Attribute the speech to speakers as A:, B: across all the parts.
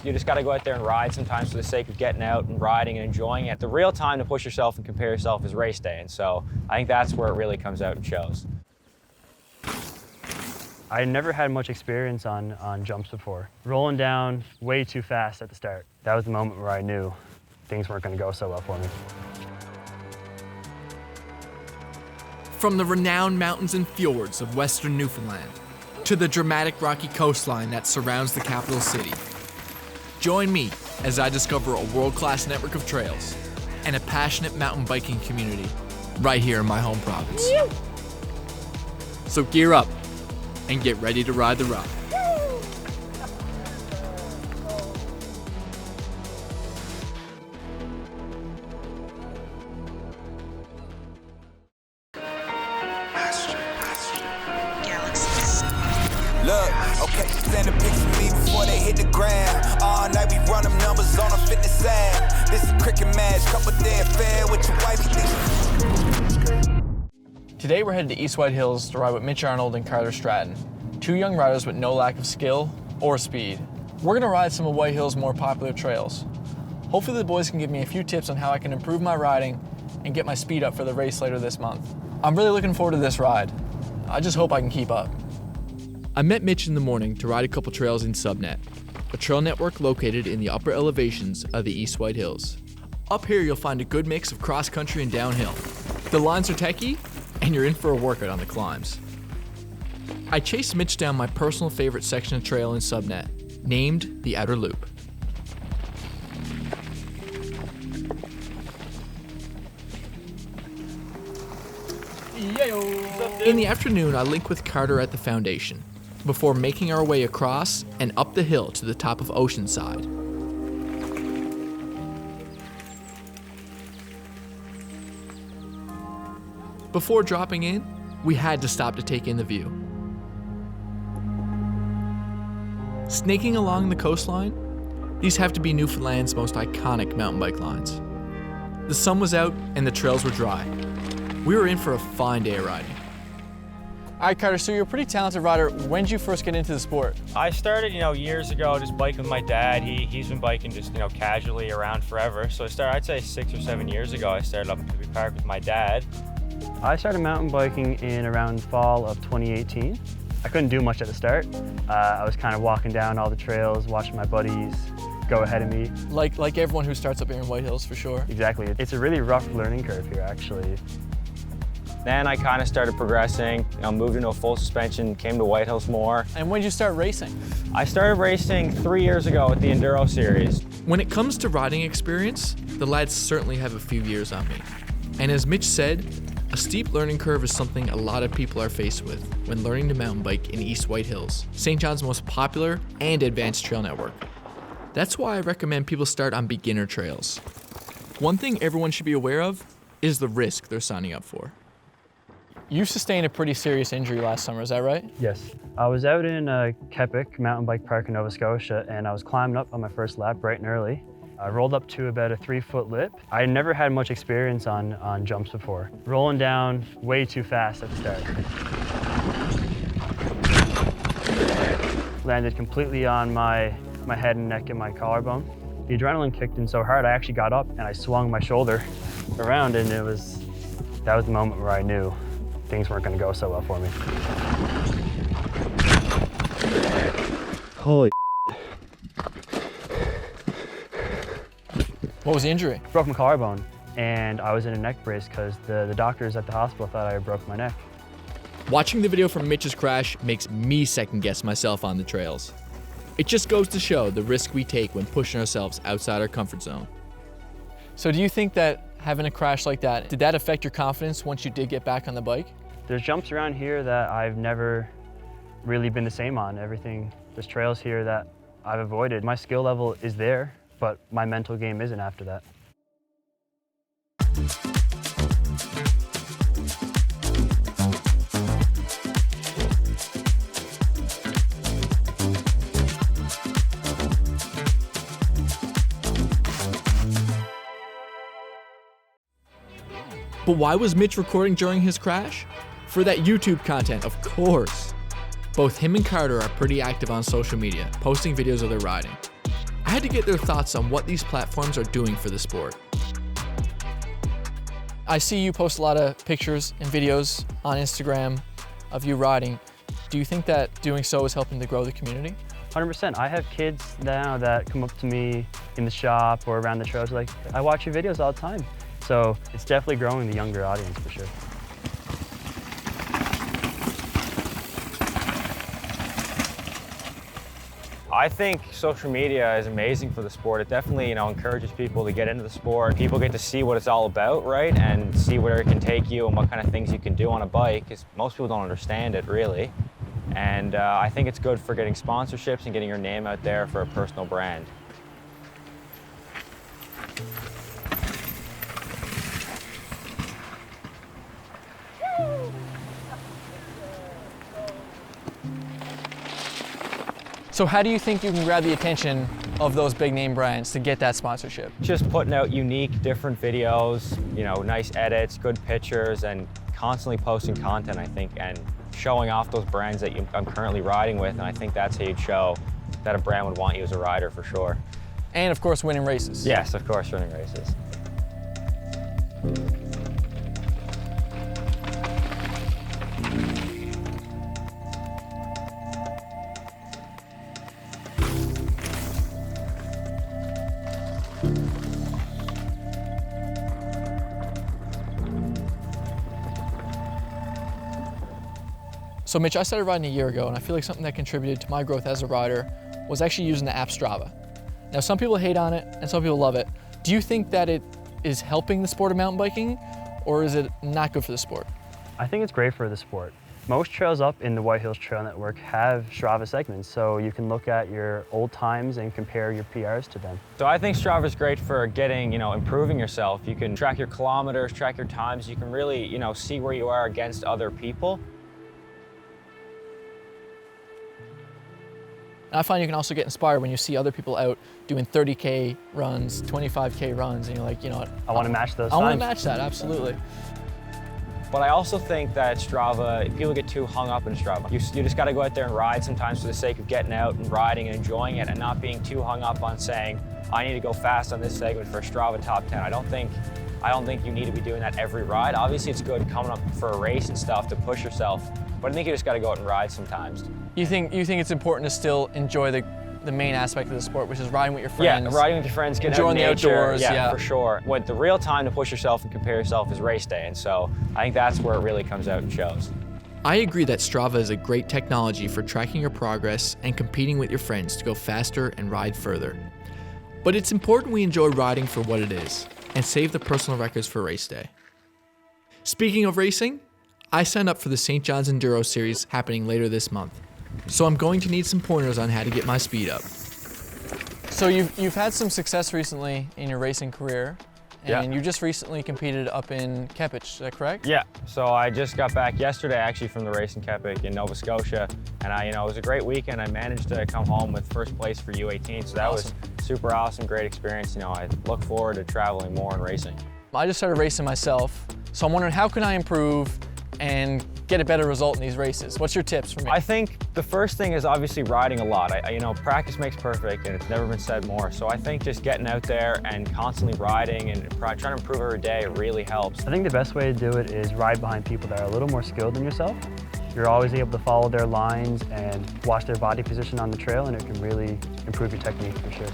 A: You just got to go out there and ride sometimes for the sake of getting out and riding and enjoying it. The real time to push yourself and compare yourself is race day, and so I think that's where it really comes out and shows.
B: I never had much experience on jumps before. Rolling down way too fast at the start. That was the moment where I knew things weren't going to go so well for me.
C: From the renowned mountains and fjords of western Newfoundland to the dramatic rocky coastline that surrounds the capital city, join me as I discover a world-class network of trails and a passionate mountain biking community right here in my home province. So gear up and get ready to ride the ride.
D: Look, okay, send a pics of me before they hit the ground. All night we run them numbers on a fitness app. This is cricket match, couple day affair with your wife.
C: Today we're headed to East White Hills to ride with Mitch Arnold and Carter Stratton, two young riders with no lack of skill or speed. We're gonna ride some of White Hills' more popular trails. Hopefully the boys can give me a few tips on how I can improve my riding and get my speed up for the race later this month. I'm really looking forward to this ride. I just hope I can keep up. I met Mitch in the morning to ride a couple trails in Subnet, a trail network located in the upper elevations of the East White Hills. Up here you'll find a good mix of cross country and downhill. The lines are techie, and you're in for a workout on the climbs. I chased Mitch down my personal favorite section of trail in Subnet, named the Outer Loop. In the afternoon, I link with Carter at the foundation, before making our way across and up the hill to the top of Oceanside. Before dropping in, we had to stop to take in the view. Snaking along the coastline, these have to be Newfoundland's most iconic mountain bike lines. The sun was out and the trails were dry. We were in for a fine day of riding. All right, Carter, so you're a pretty talented rider. When did you first get into the sport?
A: I started, years ago, just biking with my dad. He's been biking just, casually around forever. So I'd say 6 or 7 years ago, I started up in Cookie Park with my dad.
B: I started mountain biking in around fall of 2018. I couldn't do much at the start. I was kind of walking down all the trails, watching my buddies go ahead of me.
C: Like everyone who starts up here in White Hills, for sure.
B: Exactly. It's a really rough learning curve here, actually.
A: Then I kind of started progressing, moved into a full suspension, came to White Hills more.
C: And when did you start racing?
A: I started racing 3 years ago with the Enduro Series.
C: When it comes to riding experience, the lads certainly have a few years on me. And as Mitch said, a steep learning curve is something a lot of people are faced with when learning to mountain bike in East White Hills, St. John's most popular and advanced trail network. That's why I recommend people start on beginner trails. One thing everyone should be aware of is the risk they're signing up for. You sustained a pretty serious injury last summer, is that right?
B: Yes. I was out in Kepik Mountain Bike Park in Nova Scotia, and I was climbing up on my first lap bright and early. I rolled up to about a 3-foot lip. I never had much experience on jumps before. Rolling down way too fast at the start. Landed completely on my head and neck and my collarbone. The adrenaline kicked in so hard, I actually got up and I swung my shoulder around, and that was the moment where I knew things weren't going to go so well for me. Holy
C: What was the injury?
B: broke my collarbone, and I was in a neck brace because the doctors at the hospital thought I broke my neck.
C: Watching the video from Mitch's crash makes me second guess myself on the trails. It just goes to show the risk we take when pushing ourselves outside our comfort zone. So do you think that having a crash like that, did that affect your confidence once you did get back on the bike?
B: There's jumps around here that I've never really been the same on. There's trails here that I've avoided. My skill level is there, but my mental game isn't after that.
C: But why was Mitch recording during his crash? For that YouTube content, of course. Both him and Carter are pretty active on social media, posting videos of their riding. I had to get their thoughts on what these platforms are doing for the sport. I see you post a lot of pictures and videos on Instagram of you riding. Do you think that doing so is helping to grow the community?
B: 100%. I have kids now that come up to me in the shop or around the trails like, I watch your videos all the time. So it's definitely growing the younger audience for sure.
A: I think social media is amazing for the sport. It definitely, encourages people to get into the sport. People get to see what it's all about, right? And see where it can take you and what kind of things you can do on a bike, because most people don't understand it really. And I think it's good for getting sponsorships and getting your name out there for a personal brand.
C: So how do you think you can grab the attention of those big name brands to get that sponsorship?
A: Just putting out unique, different videos, nice edits, good pictures, and constantly posting content, I think, and showing off those brands that I'm currently riding with, and I think that's how you'd show that a brand would want you as a rider for sure.
C: And of course, winning races.
A: Yes, of course, winning races.
C: So Mitch, I started riding a year ago, and I feel like something that contributed to my growth as a rider was actually using the app Strava. Now, some people hate on it, and some people love it. Do you think that it is helping the sport of mountain biking, or is it not good for the sport?
B: I think it's great for the sport. Most trails up in the White Hills Trail Network have Strava segments, so you can look at your old times and compare your PRs to them.
A: So I think Strava is great for getting, improving yourself. You can track your kilometers, track your times. You can really, see where you are against other people.
C: And I find you can also get inspired when you see other people out doing 30K runs, 25K runs, and you're like, you know what?
B: I want to match those
C: I want to
B: times.
C: match that, absolutely.
A: But I also think that Strava, people get too hung up in Strava. You just got to go out there and ride sometimes for the sake of getting out and riding and enjoying it, and not being too hung up on saying, I need to go fast on this segment for a Strava top 10. I don't think you need to be doing that every ride. Obviously, it's good coming up for a race and stuff to push yourself, but I think you just got to go out and ride sometimes.
C: You think it's important to still enjoy the main aspect of the sport, which is riding with your friends?
A: Yeah, riding with your friends, getting
C: enjoying
A: out in nature,
C: the outdoors.
A: yeah, for sure. What the real time to push yourself and compare yourself is race day, and so I think that's where it really comes out and shows.
C: I agree that Strava is a great technology for tracking your progress and competing with your friends to go faster and ride further. But it's important we enjoy riding for what it is and save the personal records for race day. Speaking of racing, I signed up for the St. John's Enduro Series happening later this month, so I'm going to need some pointers on how to get my speed up. So you've had some success recently in your racing career, and you just recently competed up in Kepich, is that correct?
A: Yeah, so I just got back yesterday actually from the race in Kepich in Nova Scotia, and it was a great weekend. I managed to come home with first place for U18, so that was super awesome, great experience. I look forward to traveling more and racing.
C: I just started racing myself, so I'm wondering how can I improve and get a better result in these races? What's your tips for me?
A: I think the first thing is obviously riding a lot. Practice makes perfect, and it's never been said more. So I think just getting out there and constantly riding and trying to improve every day really helps.
B: I think the best way to do it is ride behind people that are a little more skilled than yourself. You're always able to follow their lines and watch their body position on the trail, and it can really improve your technique for sure.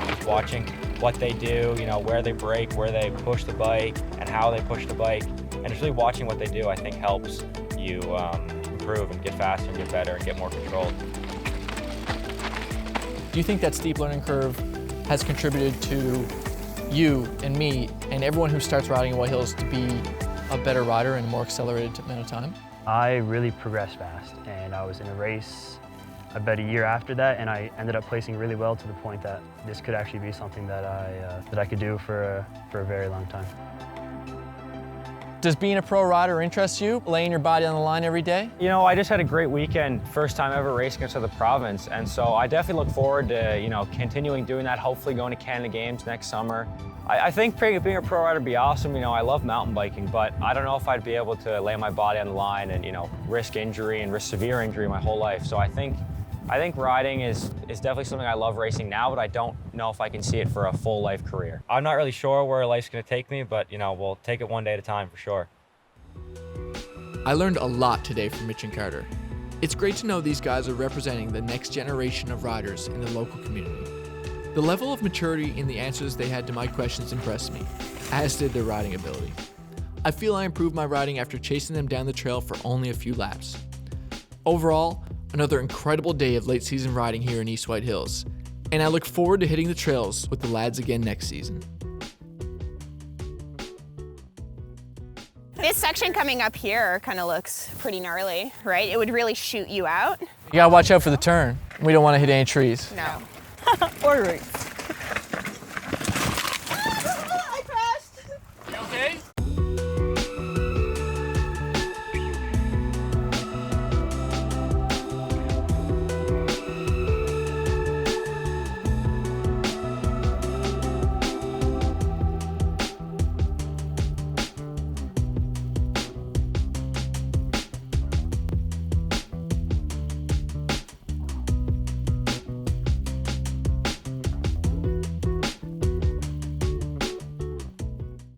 A: Just watching what they do, where they brake, where they push the bike, and how they push the bike. And just really watching what they do, I think helps you improve and get faster and get better and get more control.
C: Do you think that steep learning curve has contributed to you and me and everyone who starts riding in White Hills to be a better rider in a more accelerated amount of time? I
B: really progressed fast, and I was in a race about a year after that, and I ended up placing really well to the point that this could actually be something that I could do for a very long time. Does being a pro rider interest you, laying your body on the line every day?
A: I just had a great weekend, first time ever racing outside the province, and so I definitely look forward to continuing doing that, hopefully going to Canada Games next summer. I think being a pro rider would be awesome. I love mountain biking, but I don't know if I'd be able to lay my body on the line and risk injury and risk severe injury my whole life. So I think I think riding is definitely something I love racing now, but I don't know if I can see it for a full life career. I'm not really sure where life's gonna take me, but you know, we'll take it one day at a time for sure.
C: I learned a lot today from Mitch and Carter. It's great to know these guys are representing the next generation of riders in the local community. The level of maturity in the answers they had to my questions impressed me, as did their riding ability. I feel I improved my riding after chasing them down the trail for only a few laps. Overall, another incredible day of late season riding here in East White Hills, and I look forward to hitting the trails with the lads again next season.
E: This section coming up here kind of looks pretty gnarly, right? It would really shoot you out.
C: You gotta watch out for the turn. We don't want to hit any trees.
E: No.
F: Or roots.